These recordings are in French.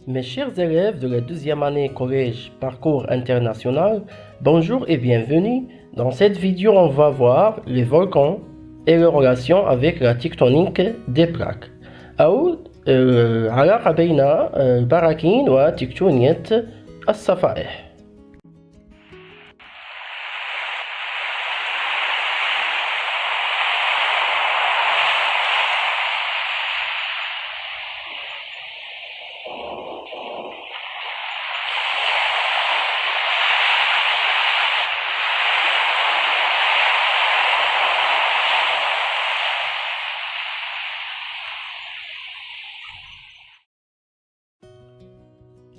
Mes chers élèves de la deuxième année collège Parcours International, bonjour et bienvenue. Dans cette vidéo, on va voir les volcans et leur relation avec la tectonique des plaques. أو علاقة بين البراكين وتكتونية الصفائح.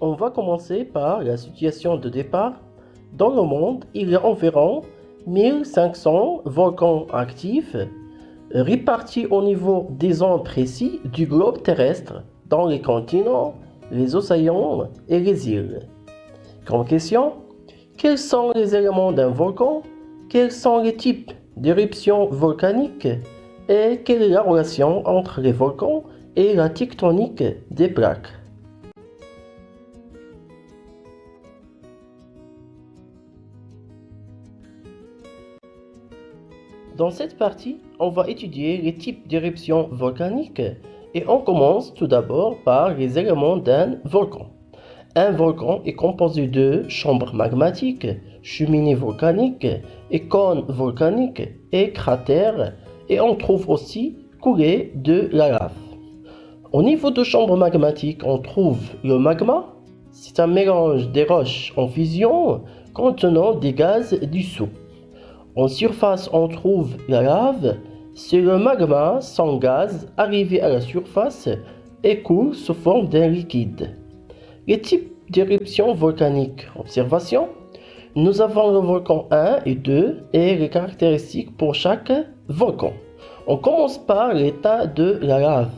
On va commencer par la situation de départ. Dans le monde, il y a environ 1500 volcans actifs répartis au niveau des zones précises du globe terrestre, dans les continents, les océans et les îles. Grande question, quels sont les éléments d'un volcan? Quels sont les types d'éruptions volcaniques? Et quelle est la relation entre les volcans et la tectonique des plaques? Dans cette partie, on va étudier les types d'éruptions volcaniques et on commence tout d'abord par les éléments d'un volcan. Un volcan est composé de chambres magmatiques, cheminées volcaniques et cônes volcaniques et cratères, et on trouve aussi coulées de la lave. Au niveau de chambres magmatiques, on trouve le magma. C'est un mélange des roches en fusion contenant des gaz dissous. En surface, on trouve la lave. C'est le magma sans gaz arrivé à la surface et coule sous forme d'un liquide. Les types d'éruptions volcaniques. Observation. Nous avons le volcan 1 et 2 et les caractéristiques pour chaque volcan. On commence par l'état de la lave.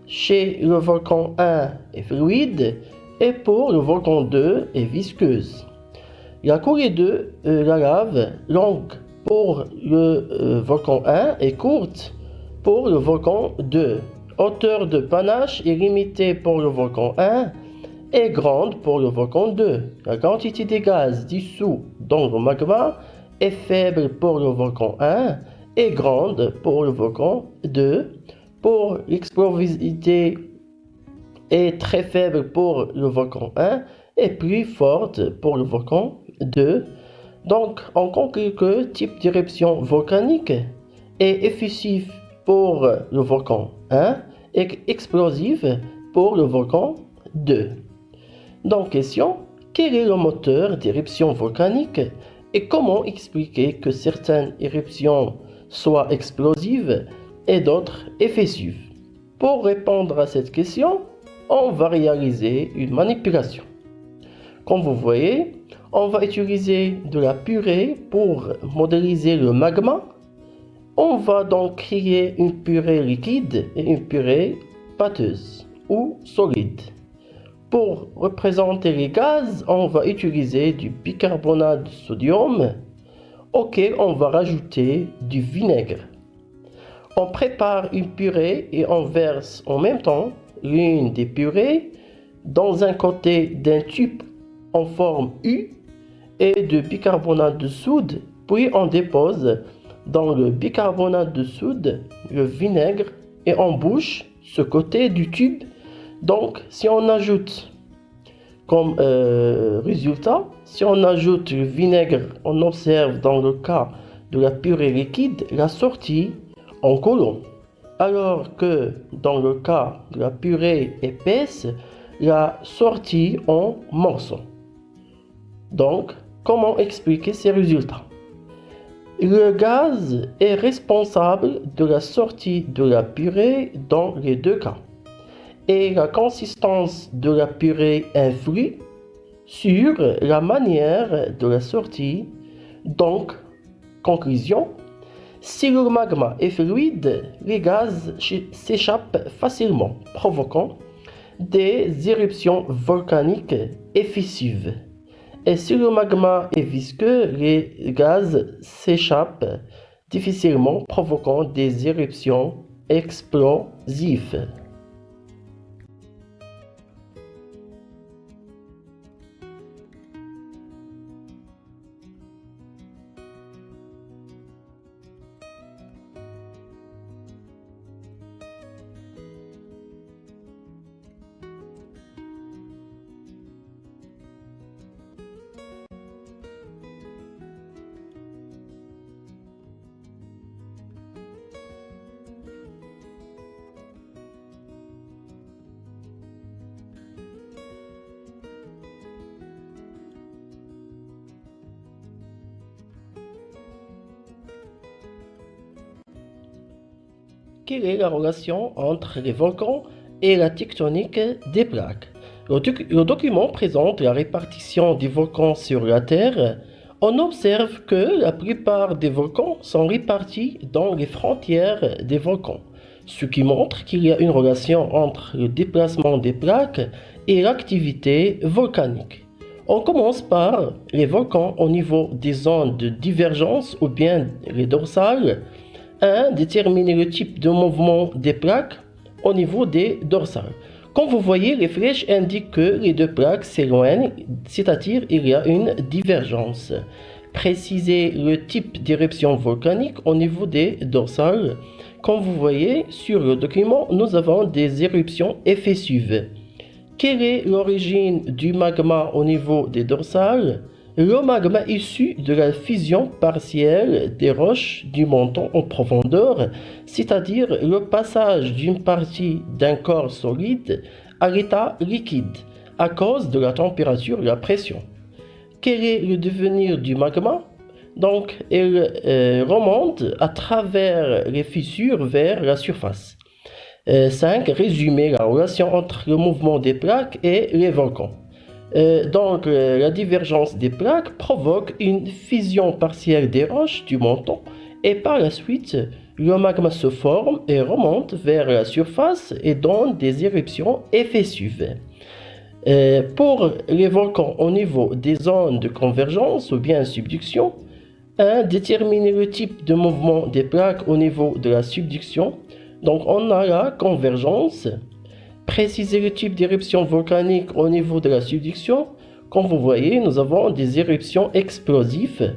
Chez le volcan 1 est fluide et pour le volcan 2 est visqueuse. La coulée de la lave longue pour le volcan 1 est courte pour le volcan 2. Hauteur de panache est limitée pour le volcan 1 et grande pour le volcan 2. La quantité de gaz dissous dans le magma est faible pour le volcan 1 et grande pour le volcan 2. Pour l'explosivité est très faible pour le volcan 1 et plus forte pour le volcan 2. Donc, on conclut que le type d'éruption volcanique est effusive pour le volcan 1 et explosive pour le volcan 2. Donc, question, quel est le moteur d'éruption volcanique et comment expliquer que certaines éruptions soient explosives et d'autres effusives? Pour répondre à cette question, on va réaliser une manipulation. Comme vous voyez, on va utiliser de la purée pour modéliser le magma. On va donc créer une purée liquide et une purée pâteuse ou solide. Pour représenter les gaz, on va utiliser du bicarbonate de sodium auquel on va rajouter du vinaigre. On prépare une purée et on verse en même temps l'une des purées dans un côté d'un tube en forme U et de bicarbonate de soude, puis on dépose dans le bicarbonate de soude le vinaigre et on bouche ce côté du tube. Donc si on ajoute comme résultat, si on ajoute le vinaigre, on observe dans le cas de la purée liquide la sortie en colonne, alors que dans le cas de la purée épaisse, la sortie en morceaux. Donc, comment expliquer ces résultats? Le gaz est responsable de la sortie de la purée dans les deux cas. Et la consistance de la purée influe sur la manière de la sortie. Donc, conclusion, si le magma est fluide, les gaz s'échappent facilement, provoquant des éruptions volcaniques effusives. Et si le magma est visqueux, les gaz s'échappent difficilement, provoquant des éruptions explosives. Quelle est la relation entre les volcans et la tectonique des plaques? Le document présente la répartition des volcans sur la Terre. On observe que la plupart des volcans sont répartis dans les frontières des volcans, ce qui montre qu'il y a une relation entre le déplacement des plaques et l'activité volcanique. On commence par les volcans au niveau des zones de divergence ou bien les dorsales. 1. Déterminer le type de mouvement des plaques au niveau des dorsales. Comme vous voyez, les flèches indiquent que les deux plaques s'éloignent, c'est-à-dire il y a une divergence. Préciser le type d'éruption volcanique au niveau des dorsales. Comme vous voyez sur le document, nous avons des éruptions effusives. Quelle est l'origine du magma au niveau des dorsales? Le magma issu de la fusion partielle des roches du manteau en profondeur, c'est-à-dire le passage d'une partie d'un corps solide à l'état liquide à cause de la température et la pression. Quel est le devenir du magma? Donc, elle remonte à travers les fissures vers la surface. 5. Résumer la relation entre le mouvement des plaques et les volcans. La divergence des plaques provoque une fusion partielle des roches du manteau et par la suite, le magma se forme et remonte vers la surface et donne des éruptions effusives. Pour les volcans au niveau des zones de convergence ou bien subduction, 1. Déterminer le type de mouvement des plaques au niveau de la subduction. Donc on a la convergence. Préciser le type d'éruption volcanique au niveau de la subduction. Comme vous voyez, nous avons des éruptions explosives.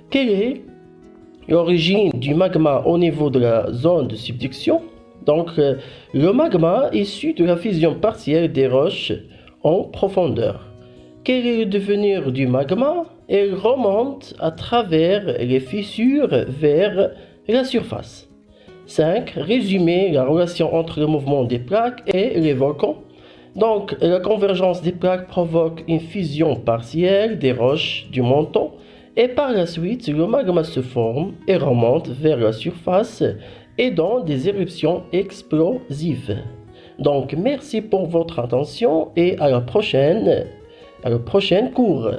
Quelle est l'origine du magma au niveau de la zone de subduction? Donc le magma issu de la fusion partielle des roches en profondeur. Quel est le devenir du magma? Elle remonte à travers les fissures vers la surface. 5. Résumer la relation entre le mouvement des plaques et les volcans. Donc, la convergence des plaques provoque une fusion partielle des roches du manteau et par la suite, le magma se forme et remonte vers la surface et donne des éruptions explosives. Donc, merci pour votre attention et à la prochaine cours.